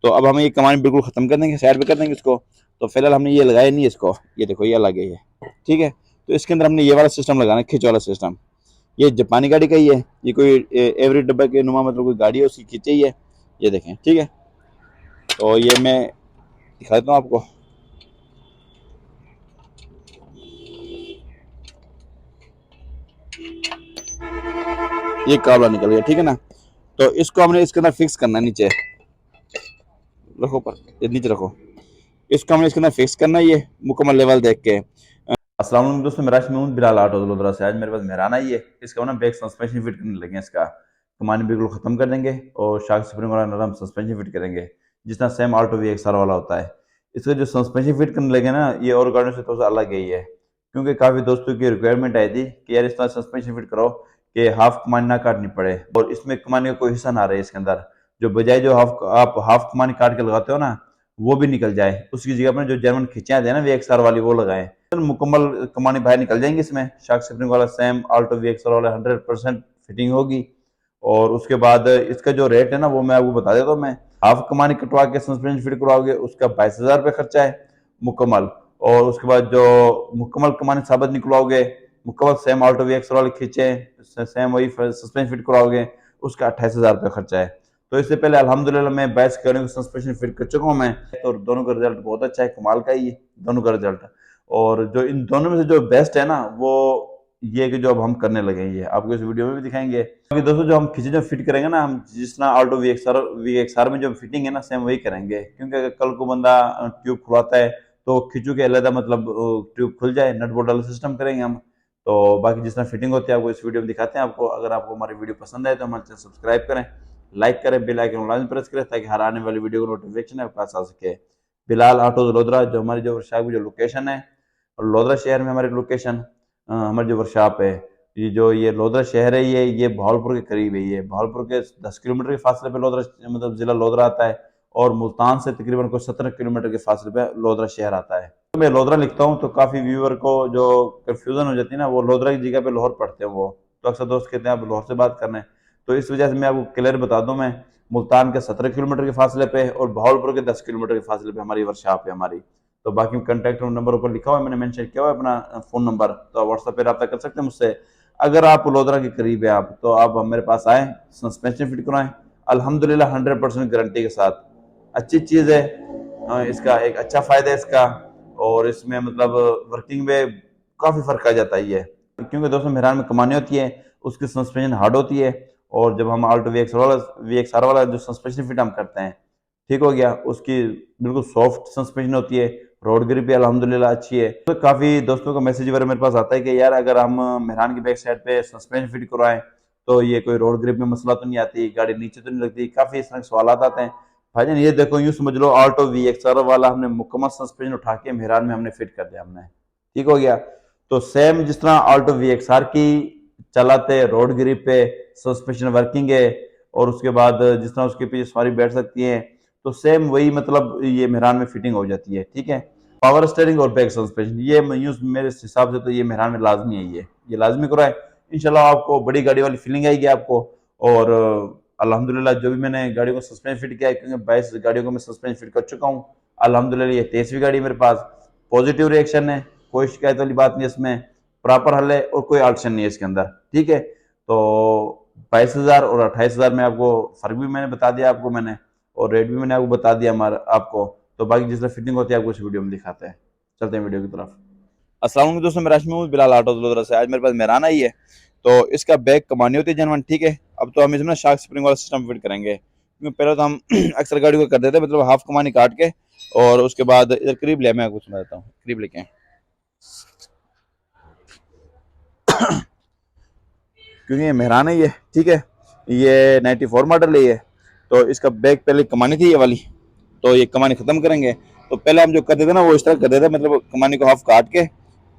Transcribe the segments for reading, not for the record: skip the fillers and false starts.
तो अब हमें ये कमांड बिल्कुल ख़त्म कर देंगे, साइड पे कर देंगे इसको। तो फिलहाल हमने ये लगाया नहीं इसको, ये देखो ये अलग है ये, ठीक है। तो इसके अंदर हमने ये वाला सिस्टम लगाना है, खिंच वाला सिस्टम। ये जापानी गाड़ी का ही है, ये कोई एवरी डब्बा के नुमा मतलब कोई गाड़ी है उसकी खींचे ही है, ये देखें, ठीक है। तो ये मैं दिखा देता हूँ आपको। ये काबला निकल गया, ठीक है ना। तो इसको हमने इसके अंदर फिक्स करना है, नीचे रखो, पर ये नीचे रखो। इसको हमने इसके अंदर फिक्स करना है, ये मुकम्मल लेवल देख के। अस्सलाम वालेकुम दोस्तों, मेरा नाम बिलाल ऑटो वडोदरा से। आज मेरे पास मेहरान आई है, इसका ना बैक सस्पेंशन फिट करने लगे हैं। इसका कमानी बिल्कुल खत्म कर देंगे और शार्क स्प्रिंग वाला नरम सस्पेंशन फिट करेंगे, जिस तरह सेम ऑल्टो VXR वाला होता है। इसका जो सस्पेंशन फिट करने लगे ना, ये और गाड़ियों से थोड़ा सा अलग ही है, क्योंकि काफ़ी दोस्तों की रिक्वायरमेंट आई थी कि यार इस तरह सस्पेंशन फिट करो कि हाफ कमानी ना काटनी पड़े, और इसमें कमानी का कोई हिस्सा ना रहे इसके अंदर। जो बजाय जो आप हाफ कमानी काट के लगाते हो ना, वो भी निकल जाए, उसकी जगह पर जो जर्मन खिंचियाँ थे ना VXR वाली, वो लगाएं। मुकम्मल कमानी बाहर निकल जाएंगे इसमें। शार्क स्प्रिंग वाला सेम ऑल्टो VXR वाला 100% फिटिंग होगी। और उसके बाद इसका जो रेट है ना, वो मैं आपको बता देता हूँ। मैं हाफ कमानी कटवा के सस्पेंशन फिट करवाओगे उसका 22,000 रुपये खर्चा है मुकम्मल। और उसके बाद जो मुकम्मल कमानी साबित निकलवाओगे, मुकम्मल सेम ऑल्टो VXR वाले खींचे सेम वही सस्पेंशन फिट करवाओगे, उसका 28,000 रुपये खर्चा है। तो इससे पहले अल्हम्दुलिल्लाह मैं 22 गाड़ियों को सस्पेंशन फिट कर चुका हूँ मैं, तो दोनों का रिजल्ट बहुत अच्छा है, कमाल का ही है दोनों का रिजल्ट। और जो इन दोनों में से जो बेस्ट है ना, वो ये कि जो अब हम करने लगे हैं, ये आपको इस वीडियो में भी दिखाएंगे। क्योंकि दोस्तों जो हम खींचे जो फिट करेंगे ना, हम जिस तरह ऑल्टो VXR में जो फिटिंग है ना, सेम वही करेंगे। क्योंकि अगर कल को बंदा ट्यूब खुलवाता है तो खींचू के अलग मतलब ट्यूब खुल जाए, नट बोल्ट वाला सिस्टम करेंगे हम। तो बाकी जिस तरह फिटिंग होती है आपको इस वीडियो में दिखाते हैं आपको। अगर आपको हमारी वीडियो पसंद आए तो हमारे चैनल सब्सक्राइब करें, लाइक करें, बेल आइकन लाजमी प्रेस करें, ताकि हर आने वाली वीडियो का नोटिफिकेशन आपके पास आ सके। बिलाल ऑटो वडोदरा जो हमारी जो वर्कशॉप की जो लोकेशन है, और लोधरा शहर में हमारी लोकेशन, हमारी जो वर्कशॉप है, ये लोधरा शहर है, ये बहावलपुर के करीब है। ये बहावलपुर के 10 किलोमीटर के फासले पे लोधरा मतलब जिला लोधरा आता है, और मुल्तान से तकरीबन कोई 17 किलोमीटर के फासले पे लोधरा शहर आता है। तो मैं लोधरा लिखता हूँ तो काफ़ी व्यूअर को जो कन्फ्यूजन हो जाती है ना, वो लोधरा की जगह पे लाहौर पढ़ते हैं वो, तो अक्सर दोस्त कहते हैं आप लाहौर से बात कर रहे हैं। तो इस वजह से मैं आपको क्लियर बता दूं, मैं मुल्तान के 17 किलोमीटर के फासले पे और बहावलपुर के 10 किलोमीटर के फासले पे हमारी वर्कशॉप है हमारी। तो बाकी कॉन्टैक्ट नंबर ऊपर लिखा हुआ है, मैंने मेंशन किया हुआ है अपना फ़ोन नंबर, तो व्हाट्सएप पे रब्ता कर सकते हैं मुझसे। अगर आप लोधरा के करीब है आप, तो आप मेरे पास आएँ, सस्पेंशन फिट कराएँ, अल्हम्दुलिल्लाह 100% गारंटी के साथ। अच्छी चीज़ है, इसका एक अच्छा फ़ायदा है इसका। और इसमें मतलब वर्किंग में काफ़ी फ़र्क आ जाता ही है, क्योंकि दोस्तों मेहरान में कमानी होती है, उसकी सस्पेंशन हार्ड होती है। और जब हम ऑल्टो VXR वाला जो सस्पेंशन फिट हम करते हैं, ठीक हो गया, उसकी बिल्कुल सॉफ्ट सस्पेंशन होती है, रोड ग्रिप भी अल्हम्दुलिल्लाह अच्छी है। तो काफ़ी दोस्तों का मैसेज वगैरह मेरे पास आता है कि यार अगर हम मेहरान की बैक साइड पे सस्पेंशन फिट करवाएं तो ये कोई रोड ग्रिप में मसला तो नहीं आती, गाड़ी नीचे तो नहीं लगती, काफ़ी इस तरह के सवाल आते हैं। भाईजान ये देखो, यूँ समझ लो ऑल्टो VXR वाला हमने मुकम्मल सस्पेंशन उठा के मेहरान में हमने फिट कर दिया हमने, ठीक हो गया। तो सेम जिस तरह ऑल्टो VXR की चलाते रोड ग्रिप पे सस्पेंशन वर्किंग है, और उसके बाद जिस तरह उसके पीछे सवारी बैठ सकती है, तो सेम वही मतलब ये मेहरान में फिटिंग हो जाती है, ठीक है। पावर स्टेयरिंग और बैक सस्पेंशन, ये यूज मेरे हिसाब से तो ये मेहरान में लाजमी है, ये लाजमी कराए। इंशाल्लाह आपको बड़ी गाड़ी वाली फीलिंग आएगी आपको। और अल्हम्दुलिल्लाह जो भी मैंने गाड़ी को सस्पेंशन फिट किया है, क्योंकि 22 गाड़ियों को मैं सस्पेंशन फिट कर चुका हूँ अल्हम्दुलिल्लाह, ये 23वीं गाड़ी मेरे पास। पॉजिटिव रिएक्शन है, कोई शिकायत वाली बात नहीं इसमें, प्रॉपर हल है और कोई अड़चन नहीं है इसके अंदर, ठीक है। तो 22,000 और 28,000 में आपको फर्क भी मैंने बता दिया आपको मैंने, और रेट भी मैंने आपको बता दिया हमारा आपको। तो बाकी जिस तरह फिटिंग होती है आपको इस वीडियो में दिखाते हैं, चलते हैं वीडियो की तरफ। अस्सलाम वालेकुम दोस्तों, मैं राशि बिलाल ऑटो वडोदरा से। आज मेरे पास मेहरान आई है, तो इसका बैग कमानी होती है जनवन, ठीक है। अब तो हम इसमें शार्क स्प्रिंग वाला सिस्टम फिट करेंगे, क्योंकि पहले तो हम अक्सर गाड़ी को कर देते मतलब हाफ कमानी काट के, और उसके बाद इधर करीब ले, मैं आपको सुना देता हूँ, करीब लेके आए। क्योंकि ये मेहरान है ये, ठीक है, ये 94 मॉडल है ये। तो इसका बैग पहले कमानी थी ये वाली, तो ये कमानी ख़त्म करेंगे। तो पहले हम जो करते थे ना, वो इस तरह करते थे, मतलब कमानी को हाफ काट के,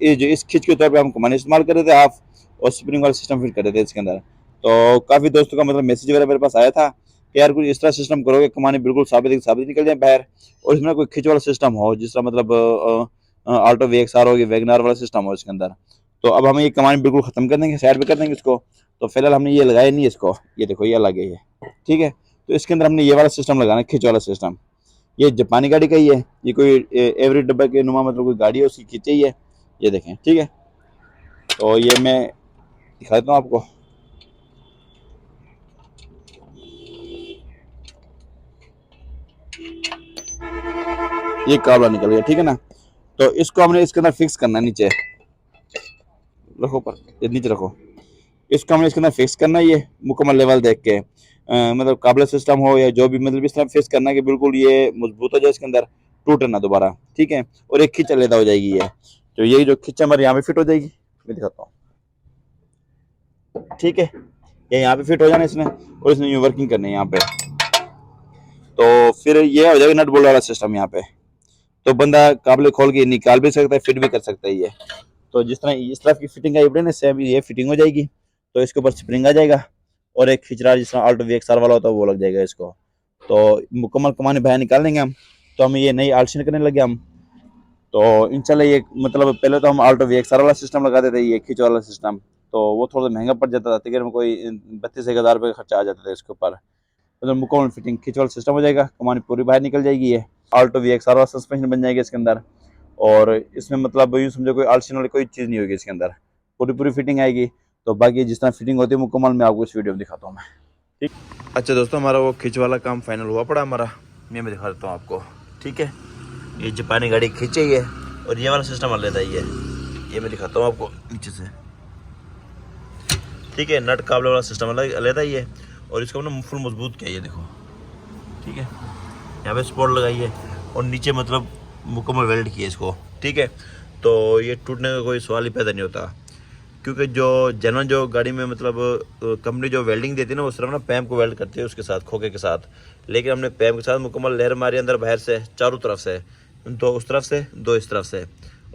ये जो इस खिंच के तौर पे हम कमानी इस्तेमाल करते थे हाफ, और स्प्रिंग वाला सिस्टम फिट करते थे इसके अंदर। तो काफ़ी दोस्तों का मतलब मैसेज वगैरह मेरे पास आया था कि यार कुछ इस तरह सिस्टम करोगे कमानी बिल्कुल साबित निकल जाए बाहर, और इसमें कोई खिंच वाला सिस्टम हो, जिस तरह मतलब ऑल्टो VXR होगी, वैगनार वाला सिस्टम हो इसके अंदर। तो अब हम ये कमानी बिल्कुल ख़त्म कर देंगे, साइड पे कर देंगे इसको। तो फिलहाल हमने ये लगाया नहीं इसको, ये देखो ये अलग है ये, ठीक है। तो इसके अंदर हमने ये वाला सिस्टम लगाना है, खिंच वाला सिस्टम। ये जापानी गाड़ी का ही है, ये कोई एवरी डब्बा के नुमा मतलब कोई गाड़ी है उसकी खींची ही है, ये देखें। ठीक है, तो ये मैं दिखा देता हूँ आपको। ये काबला निकल गया, ठीक है ना। तो इसको हमने इसके अंदर फिक्स करना है, नीचे रखो, पर ये नीचे रखो। इसको हमने इसके अंदर फिक्स करना है, ये मुकम्मल लेवल देख के, मतलब काबला सिस्टम हो या जो भी, मतलब इस तरह फिक्स करना है कि बिल्कुल ये मजबूत हो जाए, इसके अंदर टूटे ना दोबारा। ठीक है, और एक खिंच अलहदा हो जाएगी ये, तो यही जो खिंच हमारे यहाँ पे फिट हो जाएगी, मैं दिखाता हूँ। ठीक है, ये यहाँ पे फिट हो जाना इसने, और इसने यूँ वर्किंग करनी है यहाँ पे, तो फिर ये हो जाएगा नट बोल्ट वाला सिस्टम यहाँ पे। तो बंदा काबले खोल के निकाल भी सकता है, फिट भी कर सकता है ये। तो जिस तरह इस तरफ की फिटिंग आई ना, सेम ये फिटिंग हो जाएगी। तो इसके ऊपर स्प्रिंग आ जाएगा और एक खिचड़ा जिस तरह आल्टो VXR वाला होता है वो लग जाएगा इसको। तो मुकम्मल कमाने बाहर निकाल देंगे हम। तो हम ये नई आल्शिन करने लगे हम। तो इंशाल्लाह ये मतलब पहले तो हम आल्टो VXR वाला सिस्टम लगाते थे, ये खिंच वाला सिस्टम, तो वो थोड़ा महंगा पड़ जाता था, तकरीबन कोई 32,000 रुपये का खर्चा आ जाता था इसके ऊपर। तो मुकम्मल फिटिंग खिंच वाला सिस्टम हो जाएगा, कमानी पूरी बाहर निकल जाएगी। ये आल्टो VXR वाला सस्पेंशन बन जाएगा इसके अंदर, और इसमें मतलब यूँ समझो कोई आल्शिन वाली कोई चीज़ नहीं होगी इसके अंदर, पूरी पूरी फिटिंग आएगी। तो बाकी जिस तरह फिटिंग होती है मुकम्मल मैं आपको इस वीडियो में दिखाता हूँ मैं। ठीक, अच्छा दोस्तों, हमारा वो खिंच वाला काम फाइनल हुआ पड़ा हमारा, मैं दिखा देता हूँ आपको। ठीक है, ये जापानी गाड़ी खींची है और ये वाला सिस्टम अलग ही है, ये मैं दिखाता हूँ आपको नीचे से। ठीक है, नट काबले वाला सिस्टम अलग ही है, और इसको हमने फुल मजबूत किया, ये देखो। ठीक है, यहाँ पे स्पॉट लगाई है और नीचे मतलब मुकम्मल वेल्ड किया इसको। ठीक है, तो ये टूटने का कोई सवाल ही पैदा नहीं होता, क्योंकि जो जनरल जो गाड़ी में मतलब कंपनी जो वेल्डिंग देती है ना, वो सिर्फ ना पैम को वेल्ड करती है उसके साथ, खोखे के साथ। लेकिन हमने पैम के साथ मुकम्मल लेयर मारी अंदर बाहर से, चारों तरफ से, दो उस तरफ से दो इस तरफ से,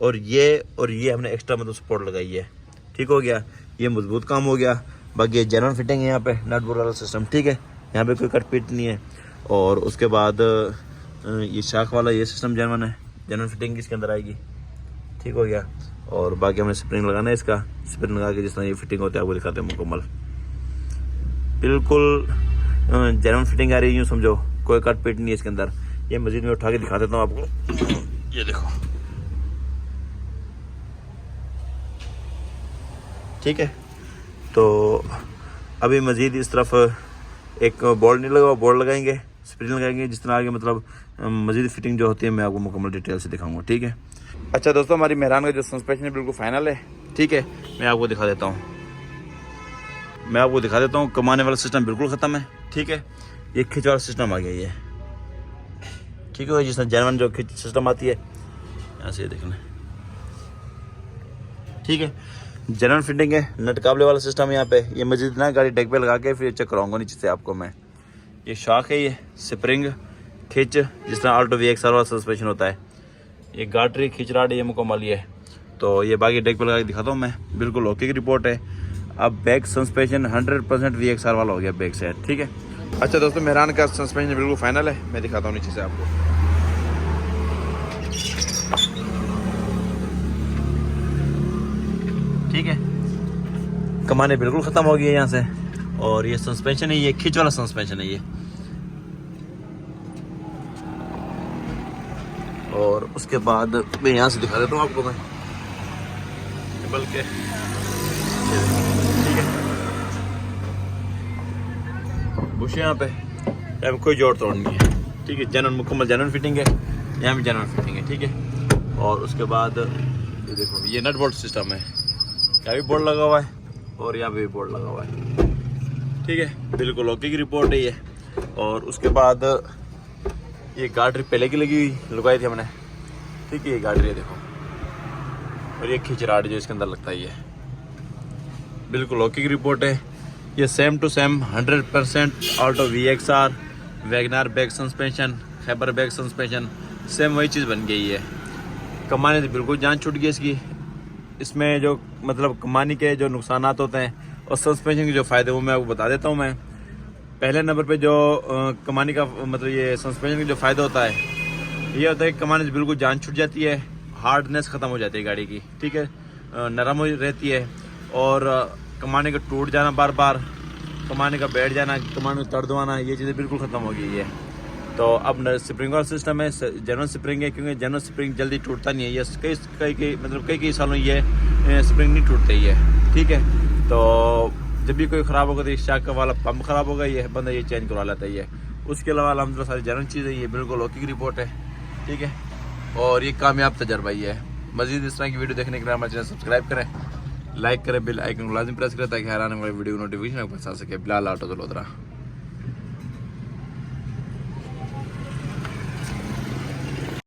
और ये हमने एक्स्ट्रा मतलब सपोर्ट लगाई है। ठीक हो गया, ये मजबूत काम हो गया। बाकी ये जनरल फिटिंग है यहाँ पे, नट बोल्ट वाला सिस्टम। ठीक है, यहाँ पे कोई कट पीट नहीं है। और उसके बाद ये शाख वाला ये सिस्टम जनरल है, जनरल फिटिंग इसके अंदर आएगी। ठीक हो गया, और बाकी हमने स्प्रिंग लगाना है, इसका स्प्रिंग लगा के जिस तरह ये फिटिंग होता है आपको दिखाते हैं मुकम्मल। बिल्कुल जनरल फिटिंग आ रही है, यूँ समझो कोई कट पीट नहीं है इसके अंदर। ये मजीद में उठा के दिखा देता हूँ आपको, ये देखो। ठीक है, तो अभी मजीद इस तरफ एक बोल्ट नहीं लगा, बोल्ट लगाएंगे, स्प्रिंग लगाएंगे, जिस तरह आगे मतलब मजीद फिटिंग जो होती है मैं आपको मुकम्मल डिटेल से दिखाऊंगा। ठीक है, अच्छा दोस्तों, हमारी मेहरान का जो सस्पेंशन है बिल्कुल फाइनल है। ठीक है, मैं आपको दिखा देता हूँ, कमाने वाला सिस्टम बिल्कुल ख़त्म है। ठीक है, ये खिंच वाला सिस्टम आ गया ये। ठीक है, जिस जनरल जो खिंच सिस्टम आती है यहाँ से देख लें। ठीक है, जनरल फिटिंग है, नट काबले वाला सिस्टम यहाँ पे। ये मजीद ना गाड़ी डेक पे लगा के फिर चेक कराऊंगा नीचे से आपको मैं। ये शाख है, ये स्प्रिंग खिंच जिस तरह आल्टो VXR वाला सस्पेंशन होता है, ये गाटरी खिंच राड ये मुकम्मल ये। तो ये बाकी डेक पे लगा के दिखाता हूँ मैं, बिल्कुल ओके की रिपोर्ट है। अब बैक सस्पेंशन 100% VXR वाला हो गया बैक से। ठीक है, अच्छा दोस्तों, मेहरान का सस्पेंशन बिल्कुल फाइनल है, मैं दिखाता हूँ नीचे से आपको। ठीक है, कमाने बिल्कुल ख़त्म हो गई है यहाँ से, और ये सस्पेंशन है, ये खिंच वाला सस्पेंशन है ये। और उसके बाद मैं यहाँ से दिखा देता हूँ आपको मैं, बल्कि ठीक है, बुश यहाँ पे यहाँ पे कोई जोड़ तोड़ नहीं है। ठीक है, जनरल मुकम्मल जनरल फिटिंग है, यहाँ भी जनरल फिटिंग है। ठीक है, और उसके बाद ये देखो, ये नट बोल्ट सिस्टम है, यहाँ भी बोर्ड लगा हुआ है और यहाँ पे भी बोर्ड लगा हुआ है। ठीक है, बिल्कुल ओके की रिपोर्ट है ये। और उसके बाद ये गाड़ी पहले की लगाई थी हमने। ठीक है, ये गाड़ी है देखो, और ये खिंचराट जो इसके अंदर लगता है ये बिल्कुल ओके की रिपोर्ट है। ये same to same 100% Alto VXR WagonR back suspension, Khyber back suspension, same वही चीज़ बन गई है। कमाने से बिल्कुल जान छूट गई इसकी। इसमें जो मतलब कमानी के जो नुकसानात होते हैं और सस्पेंशन के जो फ़ायदे वो मैं आपको बता देता हूँ मैं। पहले नंबर पे जो कमानी का मतलब ये सस्पेंशन का जो फ़ायदा होता है ये होता है कि कमाने से बिल्कुल जान छूट जाती है, हार्डनेस ख़त्म हो जाती है गाड़ी की। ठीक है, नरम हो रहती है, और कमाने का टूट जाना, बार बार कमाने का बैठ जाना, कमाने का तर्दवाना, ये चीज़ें बिल्कुल ख़त्म हो गई है। तो अब स्प्रिंग वाला सिस्टम है, जेन्युइन स्प्रिंग है, क्योंकि जेन्युइन स्प्रिंग जल्दी टूटता नहीं है। ये कई सालों ये स्प्रिंग नहीं टूटते ही है, ठीक है। तो जब भी कोई ख़राब होगा तो इस शाक वाला पंप ख़राब होगा, ये बंदा ये चेंज करवा लेता है ये। उसके अलावा अलहमदिल्ला सारी जेन्युइन चीज़ें, ये बिल्कुल ओके की रिपोर्ट है, ठीक है। और ये कामयाब तजर्बा ही है। मज़ीद इस तरह की वीडियो देखने के लिए हमारे चैनल सब्सक्राइब करें, लाइक करें, बेल आइकन को लाजिम प्रेस करें ताकि हर आने वाली वीडियो नोटिफिकेशन आपको पहुंचा सके। बिलाल ऑटो दलोदरा।